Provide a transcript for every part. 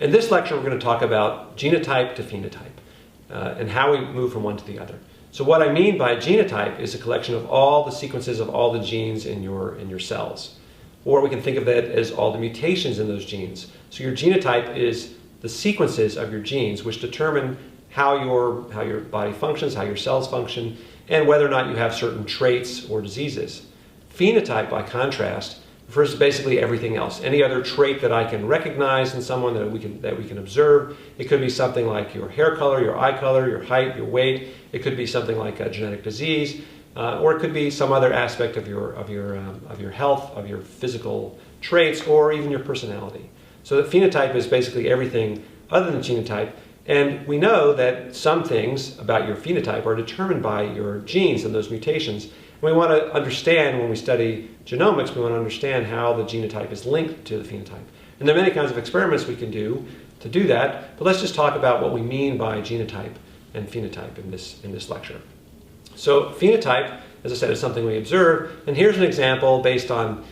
In this lecture, we're going to talk about genotype to phenotype and how we move from one to the other. So what I mean by genotype is a collection of all the sequences of all the genes in your cells. Or we can think of it as all the mutations in those genes. So your genotype is the sequences of your genes which determine how your body functions, how your cells function, and whether or not you have certain traits or diseases. Phenotype, by contrast, refers to basically everything else. Any other trait that I can recognize in someone that we can observe. It could be something like your hair color, your eye color, your height, your weight. It could be something like a genetic disease, or it could be some other aspect of your health, of your physical traits, or even your personality. So the phenotype is basically everything other than genotype. And we know that some things about your phenotype are determined by your genes and those mutations. And we want to understand, when we study genomics, we want to understand how the genotype is linked to the phenotype. And there are many kinds of experiments we can do to do that, but let's just talk about what we mean by genotype and phenotype in this lecture. So phenotype, as I said, is something we observe, and here's an example based on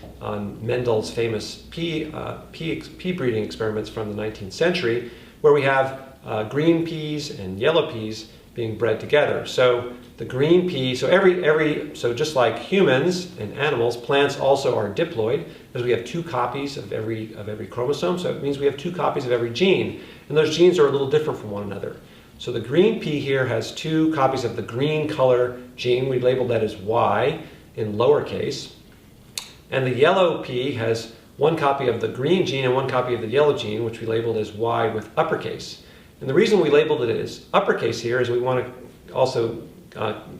Mendel's famous pea breeding experiments from the 19th century, where we have green peas and yellow peas being bred together. So the green pea, so just like humans and animals, plants also are diploid, because we have two copies of every chromosome. So it means we have two copies of every gene, and those genes are a little different from one another. So the green pea here has two copies of the green color gene. We labeled that as Y in lowercase, and the yellow pea has one copy of the green gene and one copy of the yellow gene, which we labeled as Y with uppercase. And the reason we labeled it as uppercase here is we want to also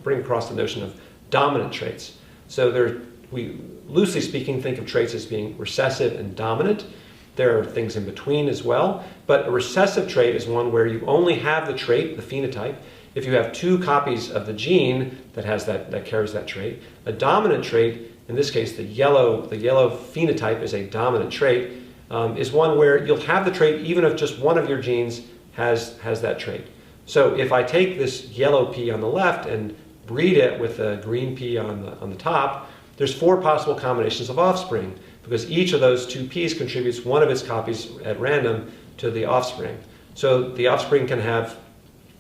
bring across the notion of dominant traits. So we, loosely speaking, think of traits as being recessive and dominant. There are things in between as well, but a recessive trait is one where you only have the trait, the phenotype, if you have two copies of the gene that carries that trait. A dominant trait, in this case the yellow phenotype is a dominant trait, is one where you'll have the trait even if just one of your genes has that trait. So if I take this yellow pea on the left and breed it with a green pea on the top, there's 4 possible combinations of offspring, because each of those two peas contributes one of its copies at random to the offspring. So the offspring can have,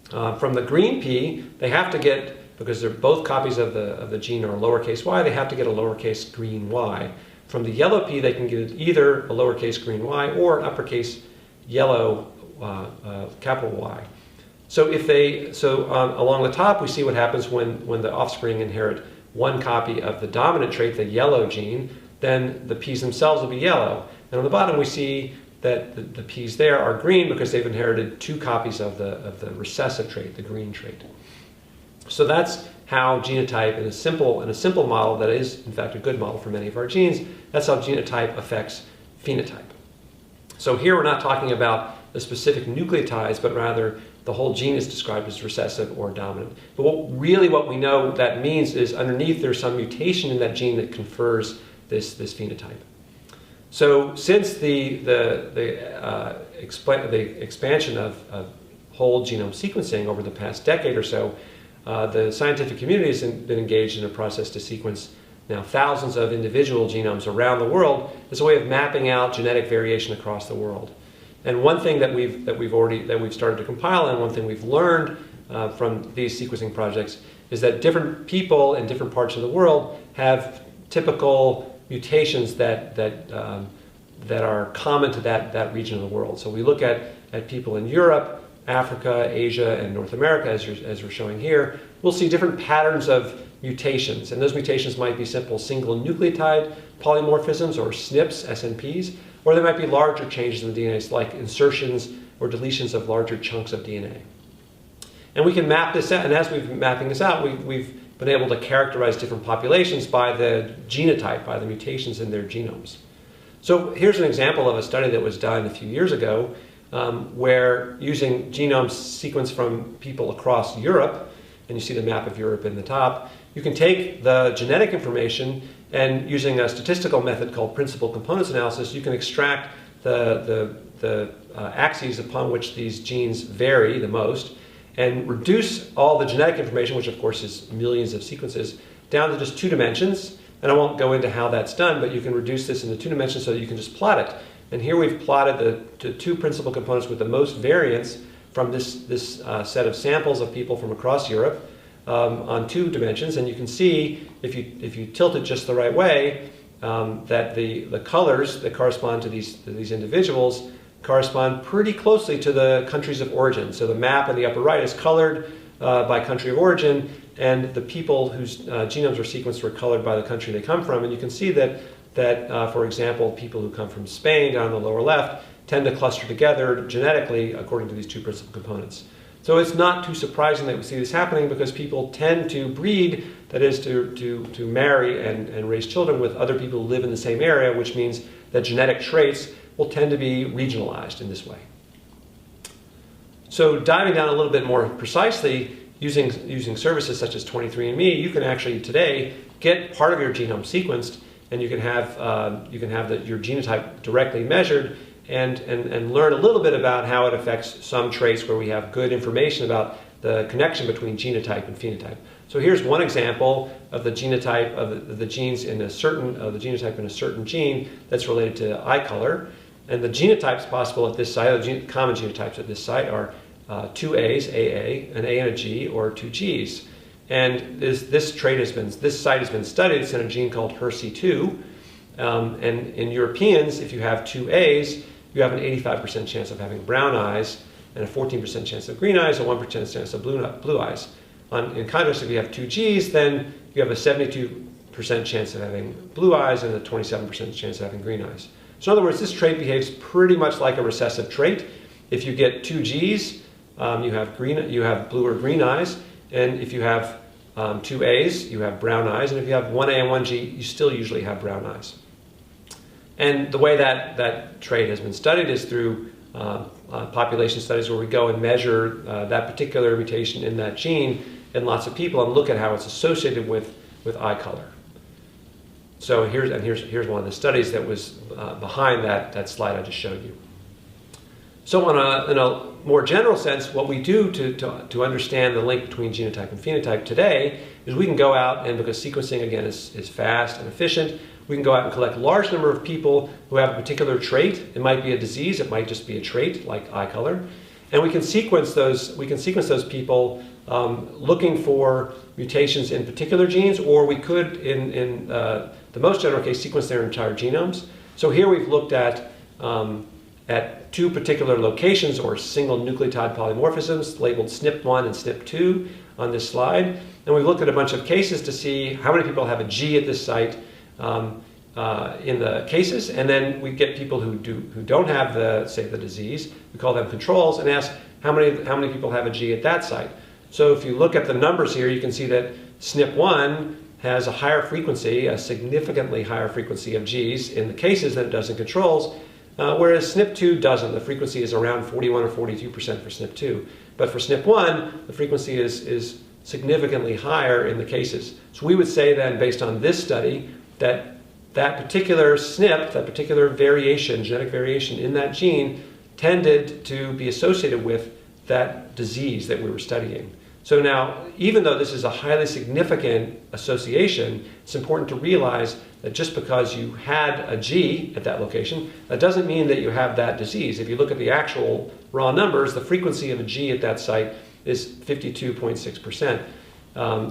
from the green pea, they have to get, because they're both copies of the gene are lowercase y, they have to get a lowercase green y. From the yellow pea, they can get either a lowercase green y or an uppercase yellow capital Y. So along the top, we see what happens when the offspring inherit one copy of the dominant trait, the yellow gene. Then the peas themselves will be yellow. And on the bottom, we see that the peas there are green because they've inherited 2 copies of the recessive trait, the green trait. So that's how genotype, in a simple model that is in fact a good model for many of our genes, that's how genotype affects phenotype. So here we're not talking about the specific nucleotides, but rather the whole gene is described as recessive or dominant. But what we know that means is underneath there's some mutation in that gene that confers this phenotype. So since the expansion of whole genome sequencing over the past decade or so, the scientific community has been engaged in a process to sequence now thousands of individual genomes around the world as a way of mapping out genetic variation across the world. And one thing that we've started to compile, and one thing we've learned from these sequencing projects, is that different people in different parts of the world have typical mutations that are common to that region of the world. So we look at people in Europe, Africa, Asia, and North America, as we're showing here. We'll see different patterns of mutations, and those mutations might be simple single nucleotide polymorphisms, or SNPs, SNPs, or there might be larger changes in the DNA, like insertions or deletions of larger chunks of DNA. And we can map this out, and as we've been mapping this out, we've been able to characterize different populations by the genotype, by the mutations in their genomes. So here's an example of a study that was done a few years ago, where using genome sequence from people across Europe, and you see the map of Europe in the top, you can take the genetic information and using a statistical method called principal components analysis, you can extract the axes upon which these genes vary the most and reduce all the genetic information, which of course is millions of sequences, down to just 2 dimensions. And I won't go into how that's done, but you can reduce this into 2 dimensions so that you can just plot it. And here we've plotted the two principal components with the most variance from this set of samples of people from across Europe on 2 dimensions. And you can see, if you tilt it just the right way, that the colors that correspond to these individuals correspond pretty closely to the countries of origin. So the map in the upper right is colored by country of origin, and the people whose genomes were sequenced were colored by the country they come from. And you can see that for example, people who come from Spain down in the lower left tend to cluster together genetically according to these 2 principal components. So it's not too surprising that we see this happening, because people tend to breed, that is to marry and raise children with other people who live in the same area, which means that genetic traits will tend to be regionalized in this way. So diving down a little bit more precisely, using services such as 23andMe, you can actually today get part of your genome sequenced, and you can have your genotype directly measured and learn a little bit about how it affects some traits where we have good information about the connection between genotype and phenotype. So here's one example of the genotype of the genes in a certain the genotype in a certain gene that's related to eye color. And the genotypes possible at this site, the common genotypes at this site, are 2 A's, AA, an A and a G, or 2 G's. And this site has been studied. It's in a gene called HERC2. And in Europeans, if you have 2 A's, you have an 85% chance of having brown eyes, and a 14% chance of green eyes, a 1% chance of blue eyes. In contrast, if you have 2 G's, then you have a 72% chance of having blue eyes and a 27% chance of having green eyes. So in other words, this trait behaves pretty much like a recessive trait. If you get 2 G's, you have blue or green eyes, and if you have 2 A's, you have brown eyes, and if you have 1 A and 1 G, you still usually have brown eyes. And the way that trait has been studied is through population studies, where we go and measure that particular mutation in that gene in lots of people and look at how it's associated with eye color. So here's one of the studies that was behind that slide I just showed you. So in a more general sense, what we do to understand the link between genotype and phenotype today is we can go out, and because sequencing again is fast and efficient, we can go out and collect a large number of people who have a particular trait. It might be a disease, it might just be a trait like eye color, and we can sequence those people looking for mutations in particular genes, or we could, in the most general case, sequence their entire genomes. So here we've looked at 2 particular locations, or single nucleotide polymorphisms, labeled SNP1 and SNP2 on this slide. And we've looked at a bunch of cases to see how many people have a G at this site in the cases, and then we get people who don't have the disease. We call them controls, and ask how many people have a G at that site. So if you look at the numbers here, you can see that SNP1 has a higher frequency, a significantly higher frequency of Gs in the cases than it does in controls, whereas SNP2 doesn't. The frequency is around 41 or 42% for SNP2. But for SNP1, the frequency is significantly higher in the cases. So we would say then, based on this study, that particular SNP, that particular variation, genetic variation in that gene, tended to be associated with that disease that we were studying. So now, even though this is a highly significant association, it's important to realize that just because you had a G at that location, that doesn't mean that you have that disease. If you look at the actual raw numbers, the frequency of a G at that site is 52.6%,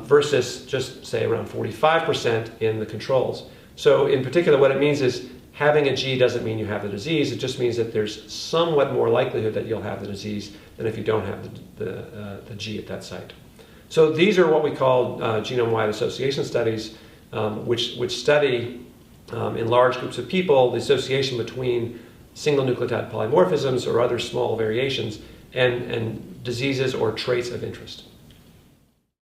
versus just, say, around 45% in the controls. So in particular, what it means is having a G doesn't mean you have the disease. It just means that there's somewhat more likelihood that you'll have the disease than if you don't have the G at that site. So these are what we call genome-wide association studies, which study in large groups of people the association between single nucleotide polymorphisms or other small variations and diseases or traits of interest.